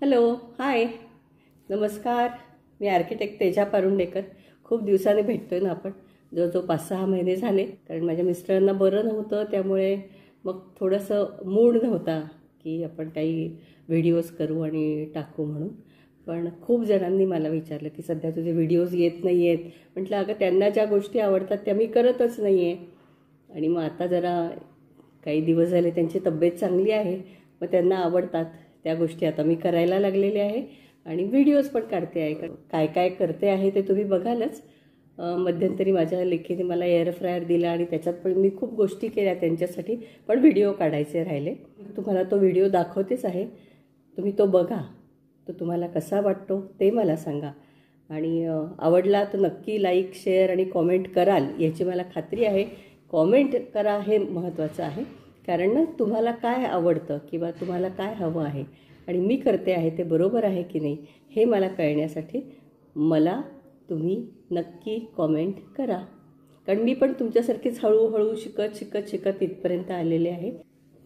Hello, हाय, नमस्कार. मी architect तेजा पारुंडेकर. खूप दिवसाने भेटतोय ना आपण. जवळजवळ 5-6 महिने झाले, कारण माझ्या मिस्टरांना बरं नव्हतं. त्यामुळे मग थोडंसं मूड नव्हता की आपण काही व्हिडिओज करू आणि टाकू म्हणून. पण खूप जणांनी मला विचारलं की सध्या तुझे व्हिडिओज येत नाही आहेत. म्हटलं अगं, त्यांना ज्या गोष्टी आवडतात त्या मी करतच नाही आहे. आणि मग आता जरा काही दिवस झाले त्यांची तब्येत चांगली आहे, मग त्यांना आवडतात त्या गोष्टी आता मी करायला लागलेले आहे आणि व्हिडिओज पण काढते आहे. काय काय करते आहे ते तुम्ही बघालच. मध्यंतरी माझ्या लेखीने मला एअर फ्रायर दिला आणि त्याच्यात पण मी खूप गोष्टी केल्या त्यांच्यासाठी, पण व्हिडिओ काढायचे राहिले. तुम्हाला तो व्हिडिओ दाखवतेच आहे, तुम्ही तो बघा. तो तुम्हाला कसा वाटतो ते मला सांगा. आणि आवडला तर नक्की लाईक, शेअर आणि कॉमेंट कराल याची मला खात्री आहे. कॉमेंट करा हे महत्त्वाचं आहे, कारण ना तुम्हाला काय आवडतं किंवा तुम्हाला काय हवं आहे आणि मी करते आहे ते बरोबर आहे की नाही हे मला कळण्यासाठी मला तुम्ही नक्की कॉमेंट करा. कारण मी पण तुमच्यासारखीच हळूहळू शिकत इथपर्यंत आलेले आहे.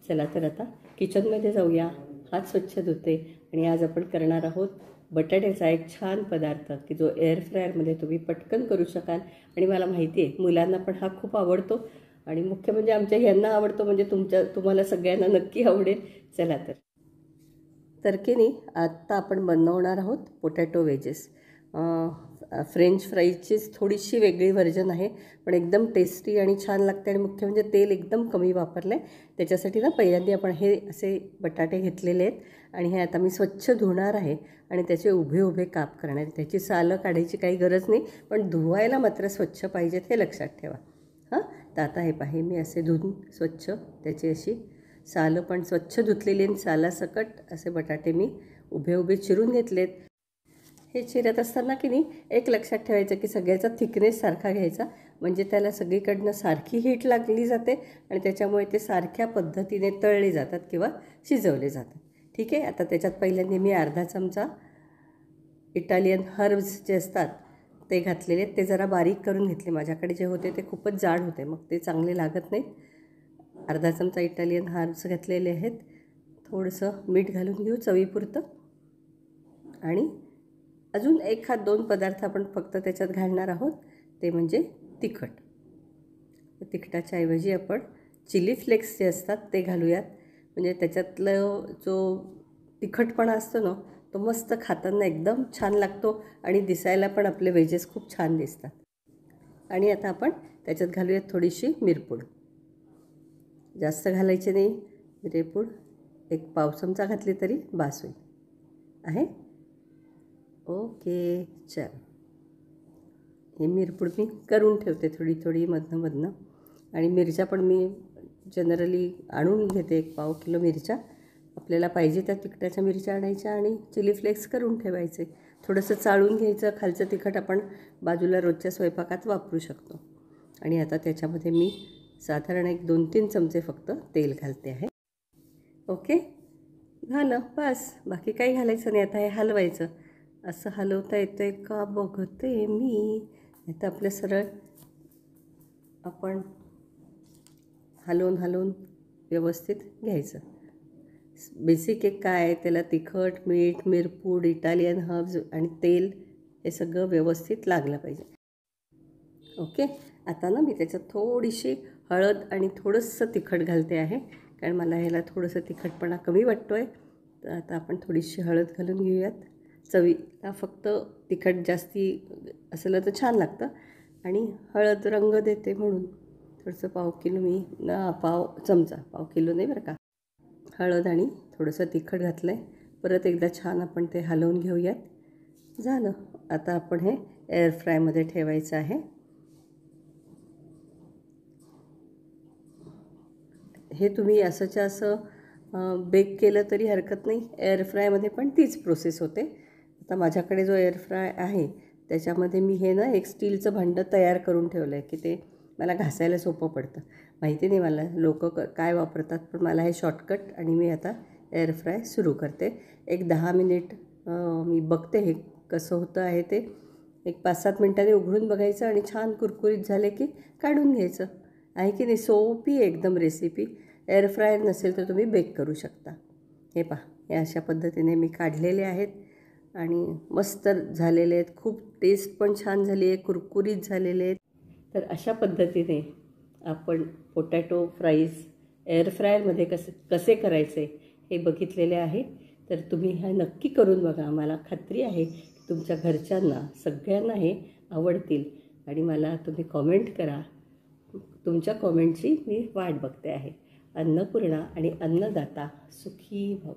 चला तर आता किचनमध्ये जाऊया. हात स्वच्छ धुते आणि आज आपण करणार आहोत बटाट्याचा एक छान पदार्थ की जो एअर फ्रायरमध्ये तुम्ही पटकन करू शकाल. आणि मला माहिती आहे मुलांना पण हा खूप आवडतो आणि मुख्य म्हणजे आमच्या ह्यांना आवडतो, म्हणजे तुम्हाला सगळ्यांना नक्की आवडेल. चला तर की नाही, आत्ता आपण बनवणार आहोत पोटॅटो वेजेस. फ्रेंच फ्राईजचीच थोडीशी वेगळी व्हर्जन आहे, पण एकदम टेस्टी आणि छान लागते. आणि मुख्य म्हणजे तेल एकदम कमी वापरलं आहे. त्याच्यासाठी ना पहिल्यांदा आपण हे असे बटाटे घेतलेले आहेत आणि हे आता मी स्वच्छ धुणार आहे आणि त्याचे उभे उभे काप करणार आहे. त्याची सालं काढायची काही गरज नाही, पण धुवायला मात्र स्वच्छ पाहिजेत हे लक्षात ठेवा. हां, तर आता हे पाहे मी असे धुवून स्वच्छ त्याची अशी सालं पण स्वच्छ धुतलेली आणि सालासकट असे बटाटे मी उभे उभे चिरून घेतलेत. हे चिरत असताना की नाही एक लक्षात ठेवायचं की सगळ्याचा थिकनेस सारखा घ्यायचा, म्हणजे त्याला सगळीकडनं सारखी हीट लागली जाते आणि त्याच्यामुळे ते सारख्या पद्धतीने तळले जातात किंवा शिजवले जातात. ठीक आहे. आता त्याच्यात पहिल्यांदा मी अर्धा चमचा इटालियन हर्ब्स जे असतात ते घातलेले आहेत. ते जरा बारीक करून घेतले. माझ्याकडे जे होते ते खूपच जाड होते, मग ते चांगले लागत नाहीत. अर्धा चमचा इटालियन हर्ब्स घातलेले आहेत. थोडंसं मीठ घालून घेऊ चवीपुरतं. आणि अजून 1-2 पदार्थ आपण फक्त त्याच्यात घालणार आहोत, ते म्हणजे तिखट. तिखटाच्या ऐवजी आपण चिली फ्लेक्स जे असतात ते घालूयात, म्हणजे त्याच्यातलं जो तिखटपणा असतो ना तो मस्त खाताना एकदम छान लागतो आणि दिसायला पण आपले वेजेस खूप छान दिसतात. आणि आता आपण त्याच्यात घालूयात थोडीशी मिरपूड. जास्त घालायची नाही मिरपूड, 1 पाव चमचा घातली तरी बास होईल आहे. ओके, चल. ही मिरपूड मी करून ठेवते थोडी थोडी मधनं. आणि मिरच्या पण मी जनरली आणून घेते. 1 पाव किलो मिरच्या, आपल्याला पाहिजे त्या तिखटाच्या मिरच्या आणायच्या आणि चिली फ्लेक्स करून ठेवायचे. थोडंसं चाळून घ्यायचं. खालचं तिखट आपण बाजूला रोजच्या स्वयंपाकात वापरू शकतो. आणि आता त्याच्यामध्ये मी साधारण 1-2-3 चमचे फक्त तेल घालते आहे. ओके, झालं बस, बाकी काही घालायचं नाही. आता हे हलवायचं. असं हलवता येतं आहे का बघते मी. आता आपलं सरळ आपण हलवून व्यवस्थित घ्यायचं. बेसिक एक काय आहे, त्याला तिखट, मीठ, मिरपूड, इटालियन हर्ब्स आणि तेल हे सगळं व्यवस्थित लागलं पाहिजे. ओके, आता ना मी त्याच्यात थोडीशी हळद आणि थोडंसं तिखट घालते आहे, कारण मला ह्याला थोडंसं तिखटपणा कमी वाटतो आहे. तर आता आपण थोडीशी हळद घालून घेऊयात. चवीला फक्त तिखट जास्ती असलं तर छान लागतं आणि हळद रंग देते म्हणून थोडंसं पाव किलो नाही बरं का, हळद आणि थोडंसं तिखट घातलं आहे. परत एकदा छान आपण ते हलवून घेऊयात. झालं. आता आपण हे एअर फ्रायमध्ये ठेवायचं आहे. हे तुम्ही असंच्या असं बेक केलं तरी हरकत नाही. एअर फ्रायमध्ये पण तीच प्रोसेस होते. आता माझ्याकडे जो एअर फ्राय आहे त्याच्यामध्ये मी हे ना एक स्टीलचं भांडं तयार करून ठेवलं आहे की ते मला घासायला सोपं पडतं. माहिती नाही मला लोक काय वापरतात, पण मला हे शॉर्टकट. आणि मी आता एअर फ्राय सुरू करते. एक 10 मिनिट मी बघते हे कसं होतं आहे ते. एक 5-7 मिनटांनी उघडून बघायचं आणि छान कुरकुरीत झाले की काढून घ्यायचं आहे की नाही. सोपी एकदम रेसिपी. एअर फ्रायर नसेल तर तुम्ही बेक करू शकता. हे पहा, हे अशा पद्धतीने मी काढलेले आहेत आणि मस्त झालेले आहेत. खूप टेस्ट पण छान झाली आहे, कुरकुरीत झालेले आहेत. तर अशा पद्धतीने आपण पोटॅटो फ्राईज एअर फ्रायरमध्ये कसे करायचे हे बघितलेले आहे. तर तुम्ही हे नक्की करून बघा. मला खात्री आहे तुमच्या घरच्यांना सगळ्यांना हे आवडतील आणि मला तुम्ही कॉमेंट करा. तुमच्या कॉमेंटची मी वाट बघते आहे. अन्नपूर्णा आणि अन्नदाता सुखी भव.